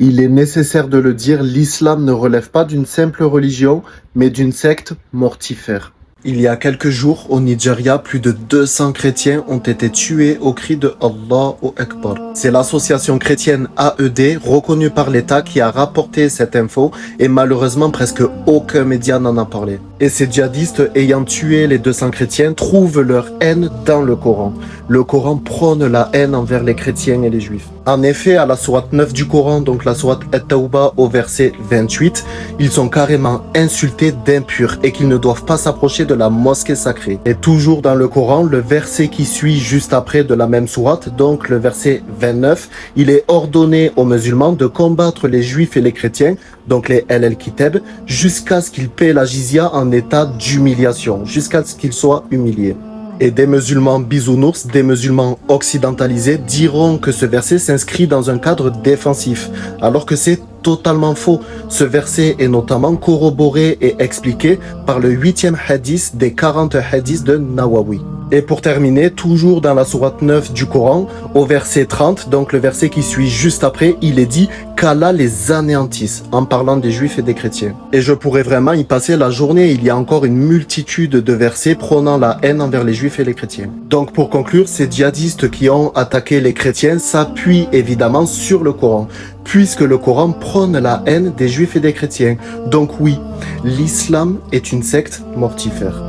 Il est nécessaire de le dire, l'islam ne relève pas d'une simple religion, mais d'une secte mortifère. Il y a quelques jours, au Nigeria, plus de 200 chrétiens ont été tués au cri de Allahu Akbar. C'est l'association chrétienne AED, reconnue par l'État, qui a rapporté cette info et malheureusement presque aucun média n'en a parlé. Et ces djihadistes ayant tué les 200 chrétiens trouvent leur haine dans le Coran. Le Coran prône la haine envers les chrétiens et les juifs. En effet, à la sourate 9 du Coran, donc la sourate At-Tawbah au verset 28, ils sont carrément insultés d'impurs et qu'ils ne doivent pas s'approcher de la mosquée sacrée. Et toujours dans le Coran, le verset qui suit juste après de la même sourate, donc le verset 29, il est ordonné aux musulmans de combattre les juifs et les chrétiens, donc les Al-Kitab, jusqu'à ce qu'ils paient la jizya en état d'humiliation, jusqu'à ce qu'ils soient humiliés. Et des musulmans bisounours, des musulmans occidentalisés diront que ce verset s'inscrit dans un cadre défensif, alors que c'est totalement faux. Ce verset est notamment corroboré et expliqué par le 8e hadith des 40 hadiths de Nawawi. Et pour terminer, toujours dans la sourate 9 du Coran, au verset 30, donc le verset qui suit juste après, il est dit qu'Allah les anéantisse, en parlant des juifs et des chrétiens. Et je pourrais vraiment y passer la journée, il y a encore une multitude de versets prônant la haine envers les juifs et les chrétiens. Donc pour conclure, ces djihadistes qui ont attaqué les chrétiens s'appuient évidemment sur le Coran, puisque le Coran prône la haine des juifs et des chrétiens. Donc oui, l'islam est une secte mortifère.